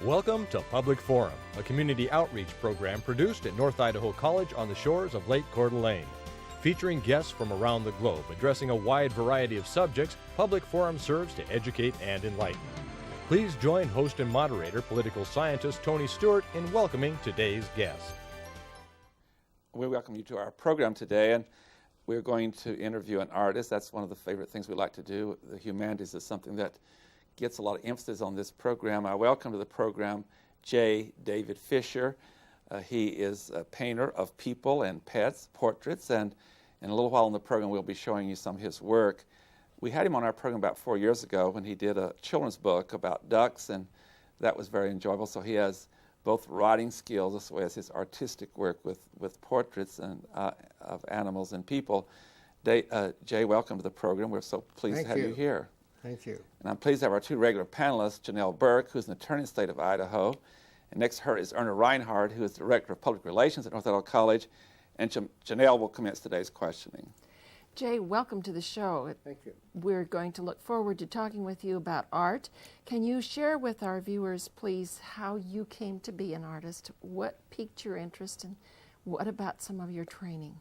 Welcome to Public Forum, a community outreach program produced at North Idaho College on the shores of Lake Coeur d'Alene. Featuring guests from around the globe addressing a wide variety of subjects, Public Forum serves to educate and enlighten. Please join host and moderator, political scientist Tony Stewart, in welcoming today's guest. We welcome you to our program today, and we're going to interview an artist. That's one of the favorite things we like to do. The humanities is something that gets a lot of emphasis on this program. I welcome to the program J. David Fisher. He is a painter of people and pets, portraits, and in a little while in the program we'll be showing you some of his work. We had him on our program about 4 years ago when he did a children's book about ducks, and that was very enjoyable. So he has both writing skills as well as his artistic work with portraits and of animals and people. Jay, welcome to the program. We're so pleased to have you here. Thank you. And I'm pleased to have our two regular panelists, Janelle Burke, who's an attorney in the state of Idaho, and next to her is Erna Reinhardt, who is Director of Public Relations at North Idaho College, and Janelle will commence today's questioning. Jay, welcome to the show. Thank you. We're going to look forward to talking with you about art. Can you share with our viewers, please, how you came to be an artist? What piqued your interest, and what about some of your training?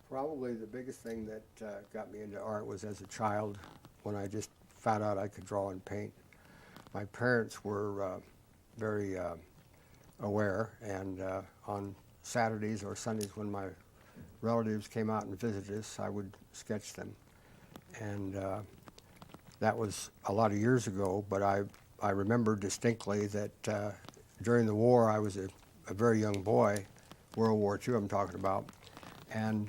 Probably the biggest thing that got me into art was as a child when I just found out I could draw and paint. My parents were very aware, and on Saturdays or Sundays when my relatives came out and visited us, I would sketch them. And that was a lot of years ago, but I remember distinctly that during the war, I was a very young boy, World War II I'm talking about, and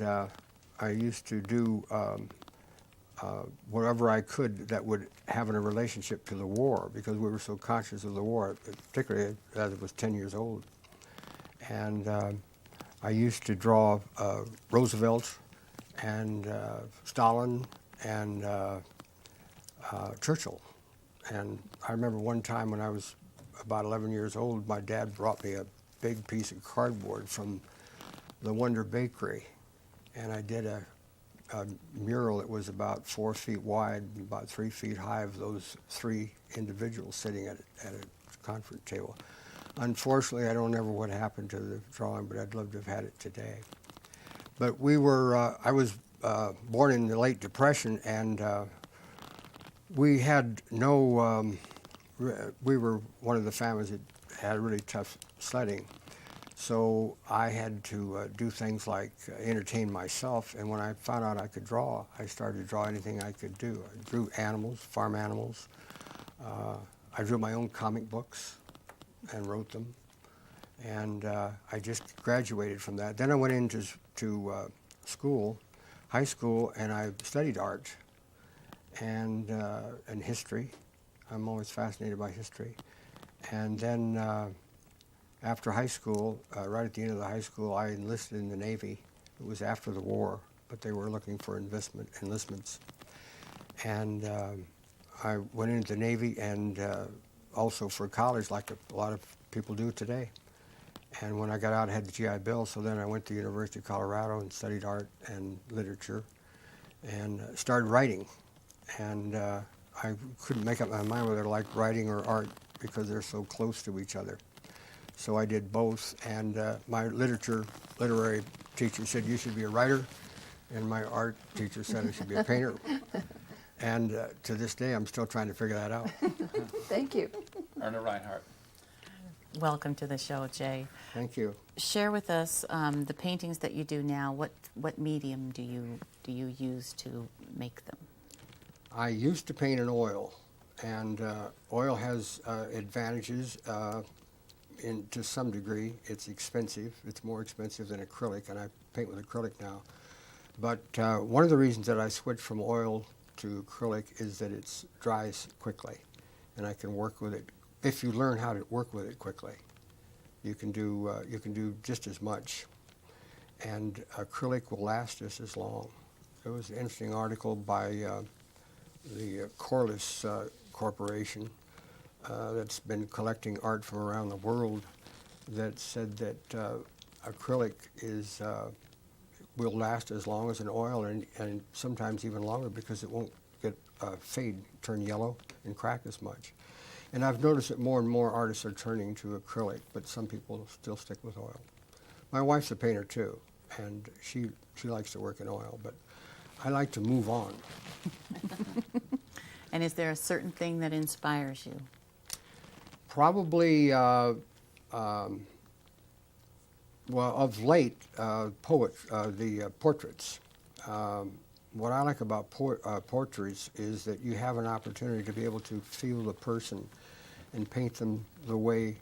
I used to do whatever I could that would have a relationship to the war, because we were so conscious of the war, particularly as I was 10 years old. And I used to draw Roosevelt and Stalin and Churchill. And I remember one time when I was about 11 years old, my dad brought me a big piece of cardboard from the Wonder Bakery, and I did a mural that was about 4 feet wide and about 3 feet high of those three individuals sitting at a conference table. Unfortunately, I don't know what happened to the drawing, but I'd love to have had it today. But I was born in the late Depression, and we had no, we were one of the families that had really tough sledding. So I had to do things like entertain myself, and when I found out I could draw, I started to draw anything I could do. I drew animals, farm animals. I drew my own comic books and wrote them, and I just graduated from that. Then I went into school, high school, and I studied art and history. I'm always fascinated by history. And then after high school, right at the end of the high school, I enlisted in the Navy. It was after the war, but they were looking for enlistments. And I went into the Navy and also for college, like a lot of people do today. And when I got out, I had the GI Bill, so then I went to the University of Colorado and studied art and literature and started writing. And I couldn't make up my mind whether I liked writing or art because they're so close to each other. So I did both, and my literary teacher said, you should be a writer, and my art teacher said I should be a painter. And to this day, I'm still trying to figure that out. Thank you. Erna Reinhardt. Welcome to the show, Jay. Thank you. Share with us the paintings that you do now. What medium do you use to make them? I used to paint in oil, and oil has advantages to some degree. It's expensive. It's more expensive than acrylic, and I paint with acrylic now. But one of the reasons that I switched from oil to acrylic is that it dries quickly, and I can work with it. If you learn how to work with it quickly, you can do just as much, and acrylic will last just as long. There was an interesting article by the Corliss Corporation that's been collecting art from around the world that said that acrylic will last as long as an oil, and sometimes even longer, because it won't get fade, turn yellow, and crack as much. And I've noticed that more and more artists are turning to acrylic, but some people still stick with oil. My wife's a painter too, and she likes to work in oil, but I like to move on. And is there a certain thing that inspires you? Probably, well, of late, the portraits. What I like about portraits is that you have an opportunity to be able to feel the person and paint them the way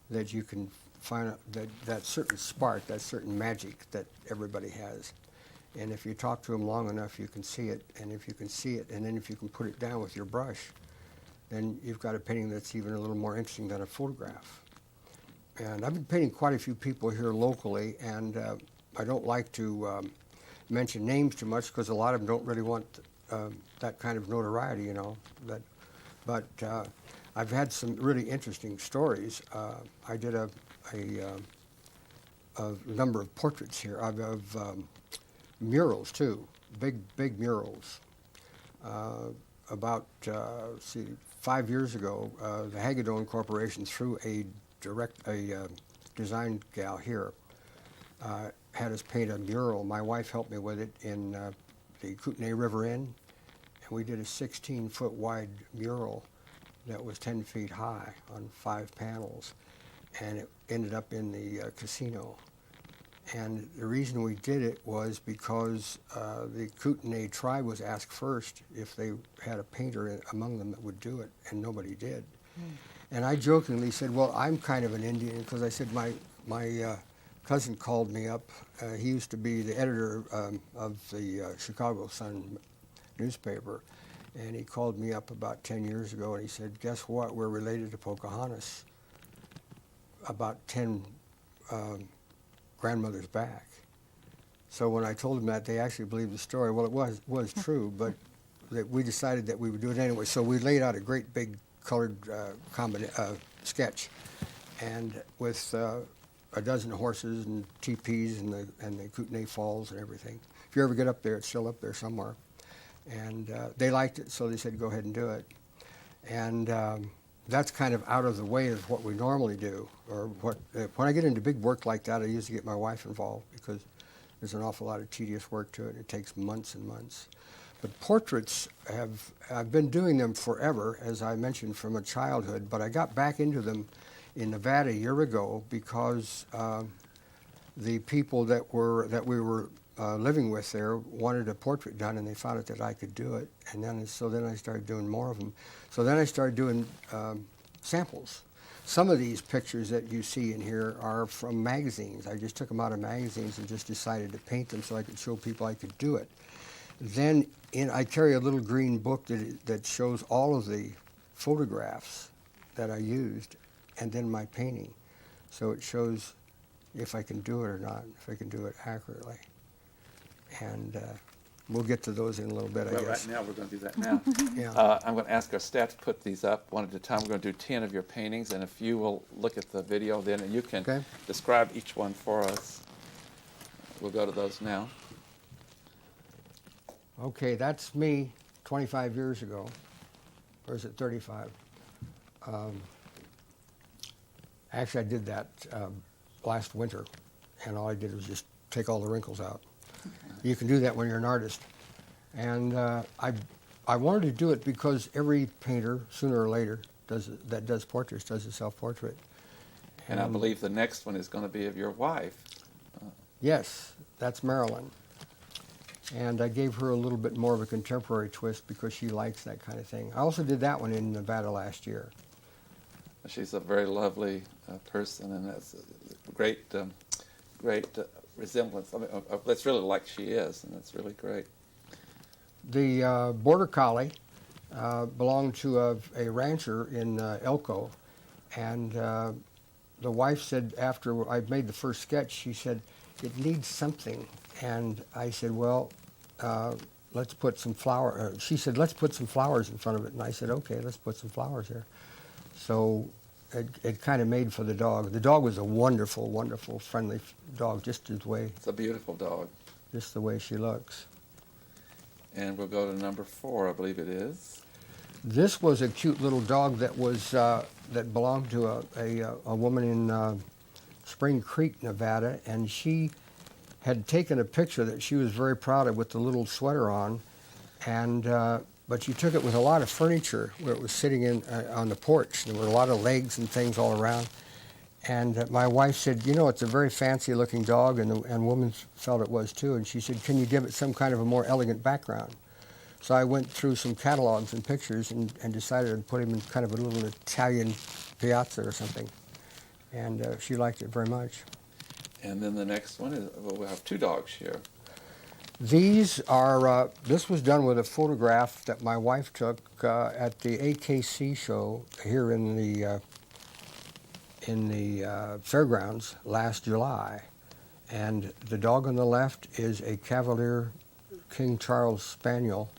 that you can find that certain spark, that certain magic that everybody has. And if you talk to them long enough, you can see it. And if you can see it, and then if you can put it down with your brush, then you've got a painting that's even a little more interesting than a photograph. And I've been painting quite a few people here locally, and I don't like to mention names too much because a lot of them don't really want that kind of notoriety, you know. But I've had some really interesting stories. I did a number of portraits here of murals too, big murals. About 5 years ago, the Hagedorn Corporation, through a design gal here, had us paint a mural. My wife helped me with it in the Kootenai River Inn, and we did a 16-foot wide mural that was 10 feet high on 5 panels, and it ended up in the casino. And the reason we did it was because the Kootenai tribe was asked first if they had a painter among them that would do it, and nobody did. And I jokingly said, well, I'm kind of an Indian, because I said my cousin called me up. He used to be the editor of the Chicago Sun newspaper, and he called me up about 10 years ago, and he said, guess what, we're related to Pocahontas, about 10 grandmothers back. So when I told them that, they actually believed the story. Well, it was true, but that we decided that we would do it anyway. So we laid out a great big colored sketch, and with a dozen horses and teepees and the Kootenai Falls and everything. If you ever get up there, it's still up there somewhere. And they liked it, so they said, go ahead and do it. And that's kind of out of the way of what we normally do. Or when I get into big work like that, I usually get my wife involved, because there's an awful lot of tedious work to it, and it takes months and months. But portraits, I've been doing them forever, as I mentioned, from a childhood, but I got back into them in Nevada a year ago because the people that we were living with there wanted a portrait done, and they found out that I could do it. And then I started doing more of them. So then I started doing samples. Some of these pictures that you see in here are from magazines. I just took them out of magazines and just decided to paint them so I could show people I could do it. Then I carry a little green book that shows all of the photographs that I used, and then my painting. So it shows if I can do it or not, if I can do it accurately. And we'll get to those in a little bit, I guess. Right now, we're going to do that now. Yeah. I'm going to ask our staff to put these up one at a time. We're going to do 10 of your paintings, and if you will look at the video then, and you can describe each one for us. We'll go to those now. Okay, that's me 25 years ago. Or is it 35? Actually, I did that last winter, and all I did was just take all the wrinkles out. You can do that when you're an artist. And I wanted to do it because every painter, sooner or later, that does portraits does a self-portrait. And I believe the next one is going to be of your wife. Yes, that's Marilyn. And I gave her a little bit more of a contemporary twist because she likes that kind of thing. I also did that one in Nevada last year. She's a very lovely person, and that's a great resemblance. I mean, that's really like she is, and that's really great. The Border Collie belonged to a rancher in Elko, and the wife said after I made the first sketch, she said, it needs something. And I said, well, let's put some flower. She said, let's put some flowers in front of it. And I said, okay, let's put some flowers here. So it kind of made for the dog. The dog was a wonderful, wonderful, friendly dog, just the way. It's a beautiful dog. Just the way she looks. And we'll go to number 4, I believe it is. This was a cute little dog that was that belonged to a woman in Spring Creek, Nevada, and she had taken a picture that she was very proud of with the little sweater on, and but she took it with a lot of furniture where it was sitting in on the porch. There were a lot of legs and things all around. And my wife said, you know, it's a very fancy-looking dog, and the woman felt it was too. And she said, can you give it some kind of a more elegant background? So I went through some catalogs and pictures and decided to put him in kind of a little Italian piazza or something. And she liked it very much. And then the next one is, well, we'll have two dogs here. These are, this was done with a photograph that my wife took at the AKC show here in the fairgrounds last July. And the dog on the left is a Cavalier King Charles Spaniel,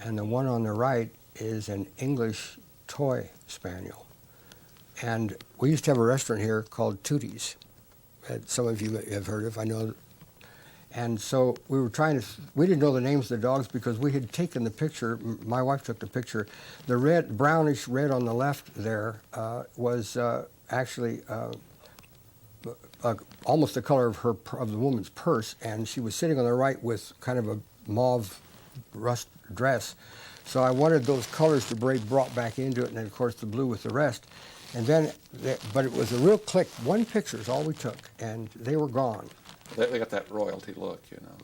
and the one on the right is an English toy spaniel. And we used to have a restaurant here called Tootie's, that some of you have heard of, I know. And so we were we didn't know the names of the dogs because we had taken the picture, my wife took the picture. The red, brownish red on the left there was actually almost the color of the woman's purse, and she was sitting on the right with kind of a mauve rust dress. So I wanted those colors to be brought back into it, and then of course the blue with the rest. And then, but it was a real click. One picture is all we took, and they were gone. They got that royalty look, you know.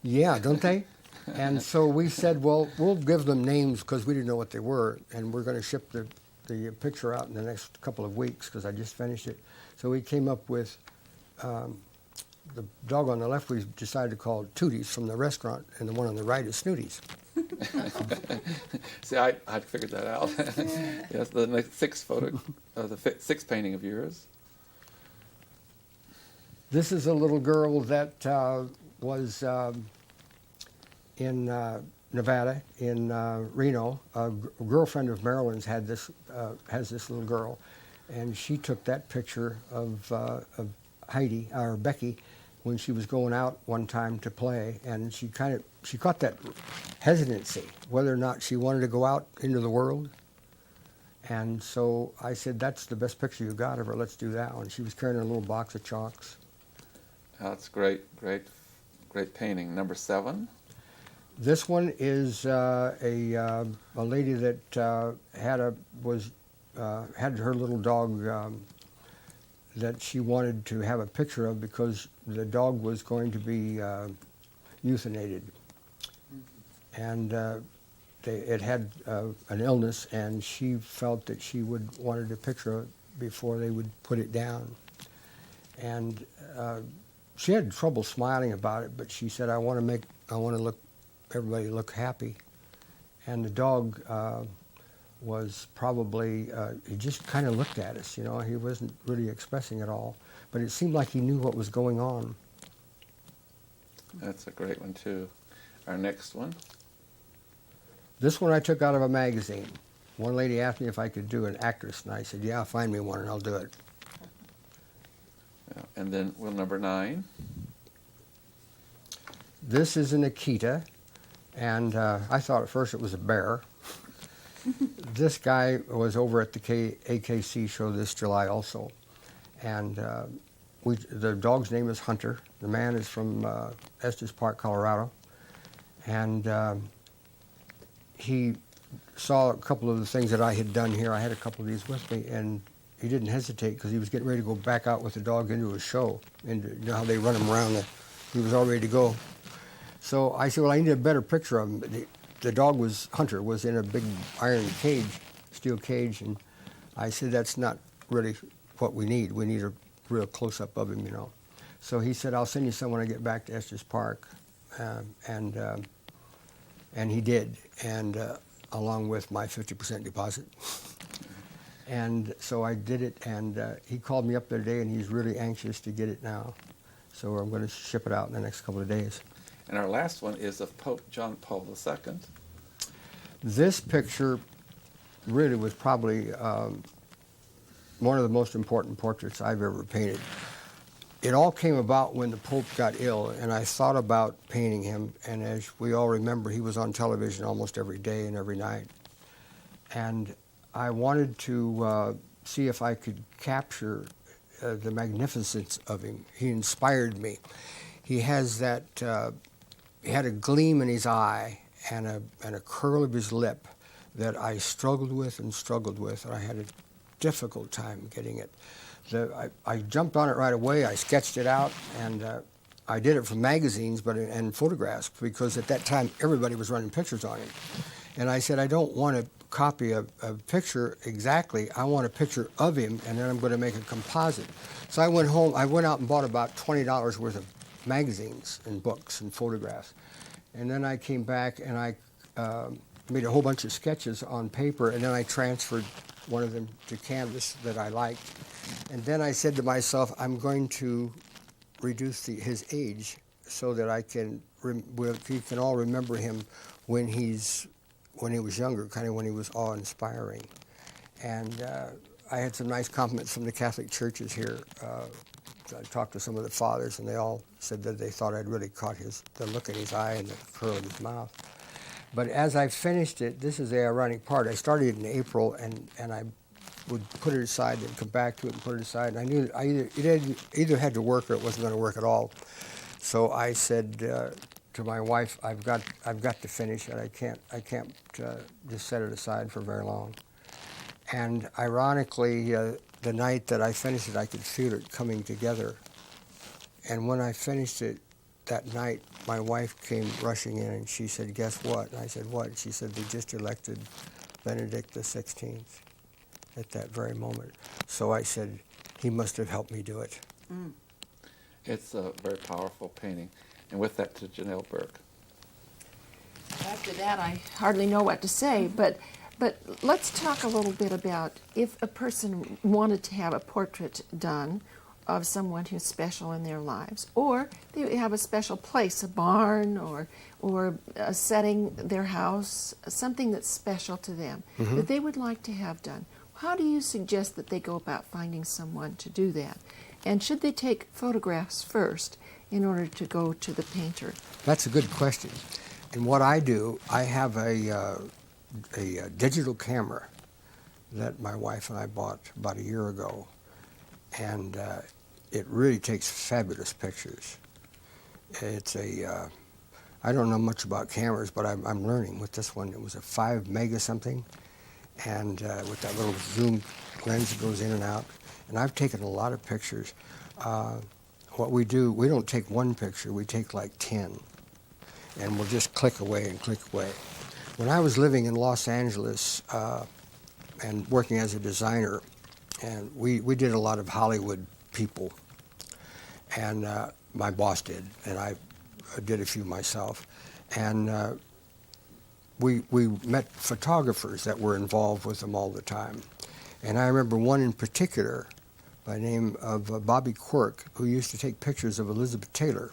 Yeah, don't they? And so we said, well, we'll give them names because we didn't know what they were, and we're going to ship the picture out in the next couple of weeks because I just finished it. So we came up with the dog on the left we decided to call Tooties from the restaurant, and the one on the right is Snooties. See, I'd figured that out. Yes, the next sixth painting of yours. This is a little girl that was in Nevada, in Reno. A girlfriend of Marilyn's has this little girl, and she took that picture of Heidi, or Becky, when she was going out one time to play, and she caught that hesitancy, whether or not she wanted to go out into the world. And so I said, that's the best picture you got of her, let's do that one. She was carrying a little box of chalks. That's great painting. Number 7. This one is a lady that had her little dog that she wanted to have a picture of because the dog was going to be euthanated, and it had an illness, and she felt that she wanted a picture of it before they would put it down, and she had trouble smiling about it, but she said, I want to everybody look happy. And the dog was probably, he just kind of looked at us, you know, he wasn't really expressing it all, but it seemed like he knew what was going on. That's a great one too. Our next one. This one I took out of a magazine. One lady asked me if I could do an actress, and I said, yeah, find me one and I'll do it. Yeah. And then number 9. This is an Akita, and I thought at first it was a bear. This guy was over at the AKC show this July also, and the dog's name is Hunter. The man is from Estes Park, Colorado, and he saw a couple of the things that I had done here. I had a couple of these with me, and he didn't hesitate because he was getting ready to go back out with the dog into a show. And you know how they run him around? He was all ready to go. So I said, well, I need a better picture of him. The dog Hunter was in a big iron cage, steel cage, and I said, that's not really what we need. We need a real close-up of him, you know. So he said, I'll send you some when I get back to Estes Park. And he did, and along with my 50% deposit. And so I did it, and he called me up the other day, and he's really anxious to get it now. So I'm going to ship it out in the next couple of days. And our last one is of Pope John Paul II. This picture really was probably one of the most important portraits I've ever painted. It all came about when the Pope got ill, and I thought about painting him, and as we all remember, he was on television almost every day and every night. And I wanted to see if I could capture the magnificence of him. He inspired me. He has that, he had a gleam in his eye and a curl of his lip that I struggled with, and I had a difficult time getting it. I jumped on it right away. I sketched it out, and I did it from magazines and photographs, because at that time everybody was running pictures on him. And I said, I don't want to copy a picture exactly. I want a picture of him, and then I'm going to make a composite. So I went home. I went out and bought about $20 worth of magazines and books and photographs. And then I came back and I made a whole bunch of sketches on paper, and then I transferred one of them to canvas that I liked. And then I said to myself, I'm going to reduce his age so that we can all remember him when he was younger, kind of when he was awe-inspiring. And I had some nice compliments from the Catholic churches here. I talked to some of the fathers, and they all said that they thought I'd really caught the look in his eye and the curl of his mouth. But as I finished it, this is the ironic part. I started in April, and I would put it aside and come back to it and put it aside. And I knew it either had to work or it wasn't going to work at all. So I said to my wife, I've got to finish it. I can't just set it aside for very long. And ironically, the night that I finished it, I could feel it coming together. And when I finished it that night, my wife came rushing in and she said, guess what? And I said, what? She said, they just elected Benedict XVI at that very moment. So I said, he must have helped me do it. Mm. It's a very powerful painting. And with that, to Janelle Burke. After that, I hardly know what to say, but let's talk a little bit about if a person wanted to have a portrait done of someone who's special in their lives, or they have a special place, a barn or a setting, their house, something that's special to them that they would like to have done. How do you suggest that they go about finding someone to do that? And should they take photographs first in order to go to the painter? That's a good question. And what I do, I have a digital camera that my wife and I bought about a year ago, and it really takes fabulous pictures. It's I don't know much about cameras, but I'm learning with this one. It was a 5 mega something, and with that little zoom lens that goes in and out. And I've taken a lot of pictures. What we do, we don't take one picture, we take like 10. And we'll just click away and click away. When I was living in Los Angeles and working as a designer, and we did a lot of Hollywood people, and my boss did, and I did a few myself, and we met photographers that were involved with them all the time. And I remember one in particular by the name of Bobby Quirk, who used to take pictures of Elizabeth Taylor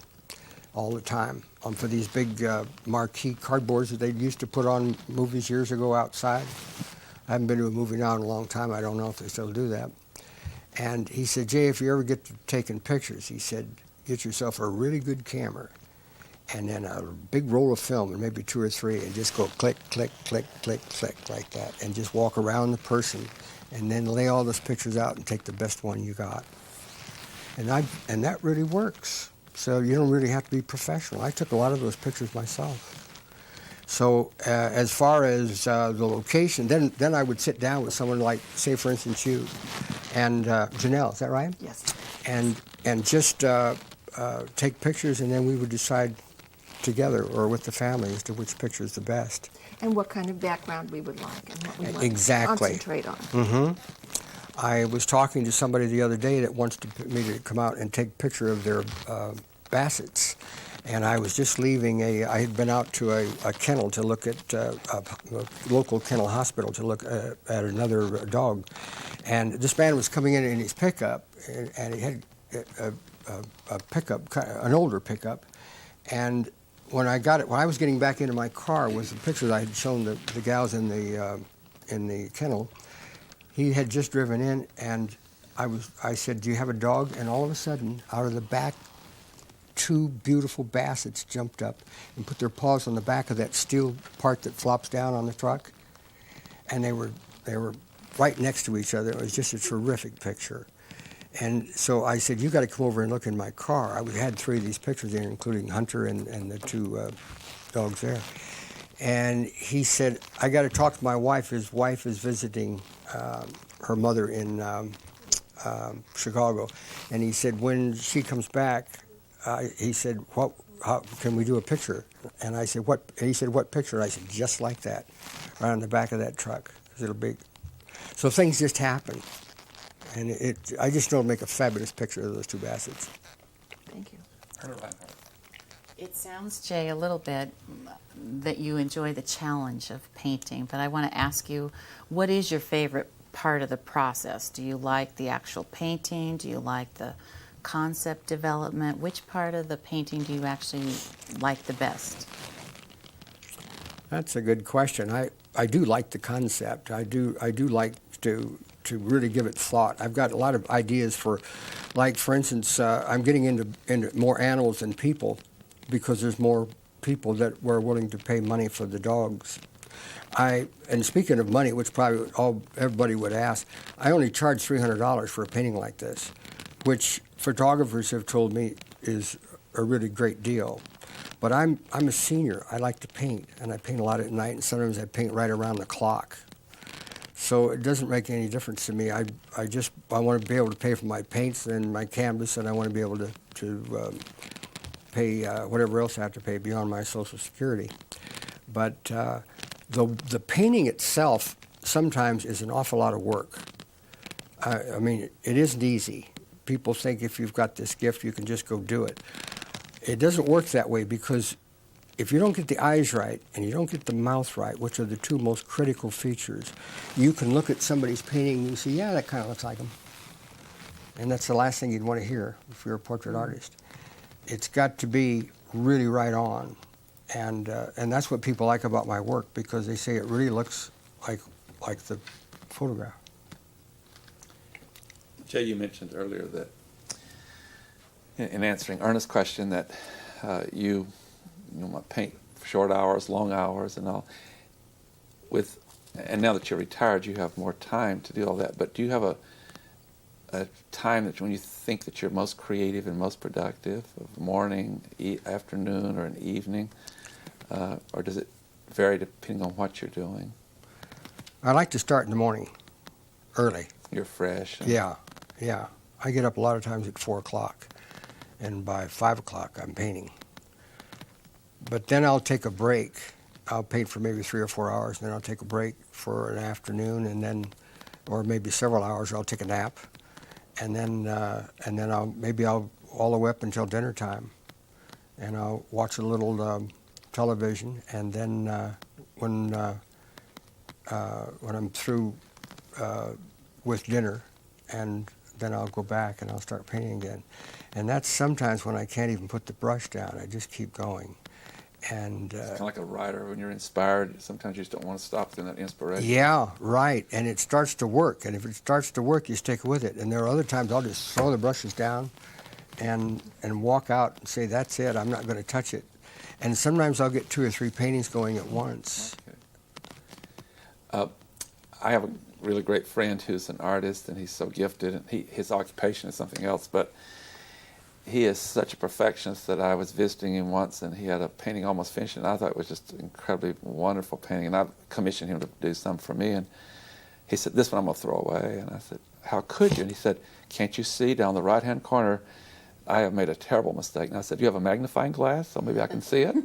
all the time for these big marquee cardboards that they used to put on movies years ago outside. I haven't been to a movie now in a long time. I don't know if they still do that. And he said, Jay, if you ever get to taking pictures, he said, get yourself a really good camera and then a big roll of film, and maybe 2 or 3, and just go click, click, click, click, click like that, and just walk around the person and then lay all those pictures out and take the best one you got. And that really works. So you don't really have to be professional. I took a lot of those pictures myself. So as far as the location, then I would sit down with someone like, say, for instance, you and Janelle. Is that right? Yes. And just take pictures, and then we would decide together or with the family as to which picture is the best. And what kind of background we would like and what we want Exactly. to concentrate on. Mm-hmm. I was talking to somebody the other day that wants me to come out and take a picture of their Bassets. And I was just leaving I had been out to a kennel to look at a local kennel hospital to look at another dog. And this man was coming in his pickup, and he had a pickup, an older pickup. And when I was getting back into my car with the pictures I had shown the gals in the kennel, he had just driven in, and I said, do you have a dog? And all of a sudden, out of the back, 2 beautiful Bassets jumped up and put their paws on the back of that steel part that flops down on the truck. and they were right next to each other. It was just a terrific picture. And so I said, you got to come over and look in my car. I had 3 of these pictures there, including Hunter and the 2 dogs there. And he said, I got to talk to my wife. His wife is visiting her mother in Chicago. And he said, when she comes back, he said, how can we do a picture? And I said, what? And he said, what picture? And I said, just like that, right on the back of that truck. 'Cause it'll be. So things just happen. And I just know it'll make a fabulous picture of those 2 Bassets. Thank you. It sounds, Jay, a little bit that you enjoy the challenge of painting, but I want to ask you, what is your favorite part of the process? Do you like the actual painting? Do you like the concept development? Which part of the painting do you actually like the best? That's a good question. I do like the concept. I do like to really give it thought. I've got a lot of ideas for instance, I'm getting into more animals than people because there's more people that were willing to pay money for the dogs. And speaking of money, which probably everybody would ask, I only charge $300 for a painting like this, which photographers have told me is a really great deal. But I'm a senior. I like to paint, and I paint a lot at night, and sometimes I paint right around the clock. So it doesn't make any difference to me. I want to be able to pay for my paints and my canvas, and I want to be able to pay whatever else I have to pay beyond my Social Security. But the painting itself sometimes is an awful lot of work. I mean, it isn't easy. People think if you've got this gift, you can just go do it. It doesn't work that way because if you don't get the eyes right and you don't get the mouth right, which are the 2 most critical features, you can look at somebody's painting and you say, yeah, that kind of looks like them. And that's the last thing you'd want to hear if you're a portrait artist. It's got to be really right on. And that's what people like about my work because they say it really looks like the photograph. Jay, you mentioned earlier that in answering Ernest's question that you might paint for short hours, long hours, and all. And now that you're retired, you have more time to do all that. But do you have a time that when you think that you're most creative and most productive, of morning, afternoon, or an evening, or does it vary depending on what you're doing? I like to start in the morning, early. You're fresh. Yeah. I get up a lot of times at 4 o'clock, and by 5 o'clock I'm painting. But then I'll take a break. I'll paint for maybe 3 or 4 hours, and then I'll take a break for an afternoon, and then, or maybe several hours. I'll take a nap, and then I'll all the way up until dinner time, and I'll watch a little television, and then when I'm through with dinner, and then I'll go back and I'll start painting again. And that's sometimes when I can't even put the brush down. I just keep going. And it's kind of like a writer when you're inspired. Sometimes you just don't want to stop in that inspiration. Yeah, right. And it starts to work. And if it starts to work, you stick with it. And there are other times I'll just throw the brushes down and walk out and say, that's it. I'm not going to touch it. And sometimes I'll get 2 or 3 paintings going at once. Okay. I have a really great friend who's an artist, and he's so gifted. And his occupation is something else, but he is such a perfectionist that I was visiting him once, and he had a painting almost finished, and I thought it was just an incredibly wonderful painting. And I commissioned him to do some for me, and he said, "This one I'm going to throw away." And I said, "How could you?" And he said, "Can't you see down the right-hand corner? I have made a terrible mistake." And I said, "Do you have a magnifying glass so maybe I can see it?"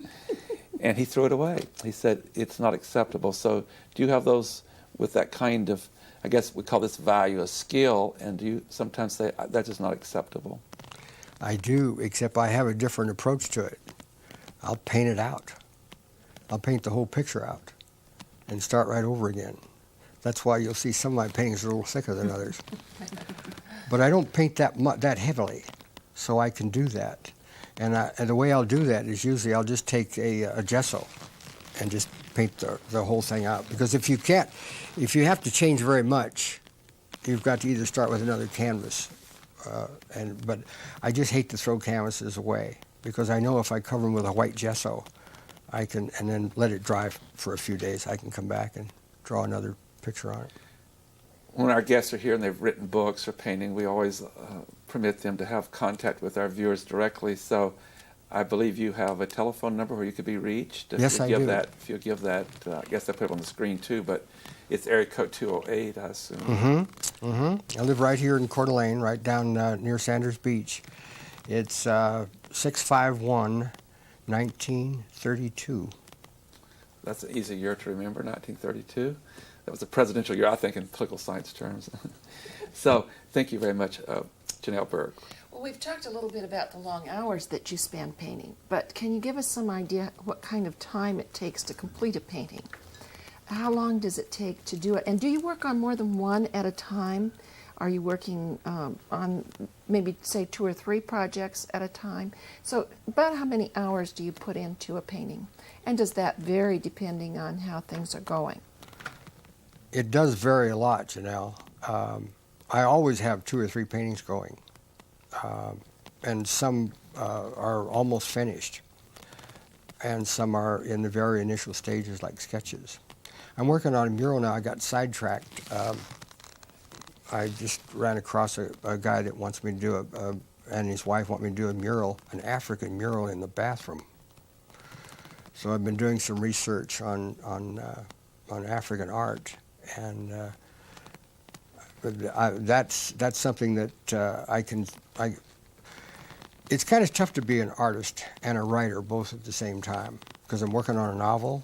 And he threw it away. He said, "It's not acceptable." So do you have those with that kind of, I guess we call this value a skill, and do you sometimes say, that's just not acceptable? I do, except I have a different approach to it. I'll paint it out. I'll paint the whole picture out and start right over again. That's why you'll see some of my paintings are a little thicker than others. But I don't paint that heavily, so I can do that. And the way I'll do that is usually I'll just take a gesso and just paint the whole thing out. Because if you have to change very much, you've got to either start with another canvas. But I just hate to throw canvases away because I know if I cover them with a white gesso, I can, and then let it dry for a few days, I can come back and draw another picture on it. When our guests are here and they've written books or painting, we always permit them to have contact with our viewers directly. So I believe you have a telephone number where you could be reached. Yes, I do. If you give that, I guess I put it on the screen too, but it's area code 208, I assume. I live right here in Coeur d'Alene, right down near Sanders Beach. It's 651-1932. That's an easy year to remember, 1932. That was a presidential year, I think, in political science terms. So thank you very much, Janelle Berg. Well, we've talked a little bit about the long hours that you spend painting, but can you give us some idea what kind of time it takes to complete a painting? How long does it take to do it? And do you work on more than one at a time? Are you working on maybe, say, 2 or 3 projects at a time? So about how many hours do you put into a painting? And does that vary depending on how things are going? It does vary a lot, Janelle. I always have 2 or 3 paintings going, and some are almost finished, and some are in the very initial stages like sketches. I'm working on a mural now. I got sidetracked. I just ran across a guy that wants me to do and his wife want me to do a mural, an African mural in the bathroom. So I've been doing some research on African art, and that's something that it's kind of tough to be an artist and a writer both at the same time, because I'm working on a novel.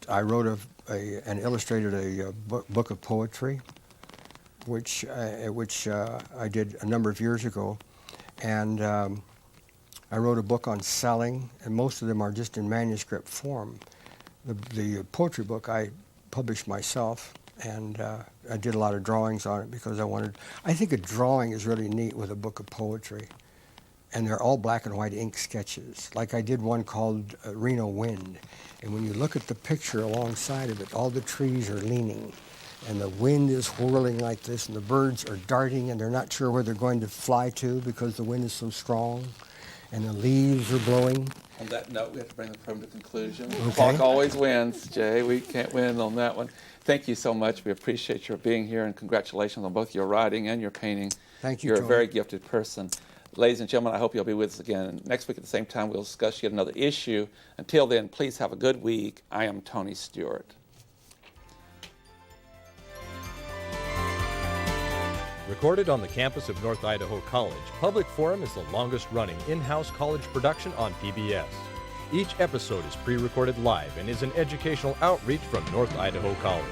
I wrote and illustrated a book of poetry, which I did a number of years ago, and I wrote a book on selling, and most of them are just in manuscript form. The poetry book I published myself, and I did a lot of drawings on it because I think a drawing is really neat with a book of poetry. And they're all black and white ink sketches. Like I did one called Reno Wind. And when you look at the picture alongside of it, all the trees are leaning. And the wind is whirling like this, and the birds are darting, and they're not sure where they're going to fly to because the wind is so strong. And the leaves are blowing. On that note, we have to bring the program to conclusion. Okay. The clock always wins, Jay. We can't win on that one. Thank you so much. We appreciate your being here, and congratulations on both your writing and your painting. Thank you, You're Tony. a very gifted person. Ladies and gentlemen, I hope you'll be with us again. Next week at the same time, we'll discuss yet another issue. Until then, please have a good week. I am Tony Stewart. Recorded on the campus of North Idaho College, Public Forum is the longest-running in-house college production on PBS. Each episode is pre-recorded live and is an educational outreach from North Idaho College.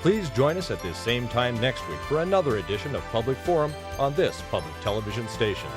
Please join us at this same time next week for another edition of Public Forum on this public television station.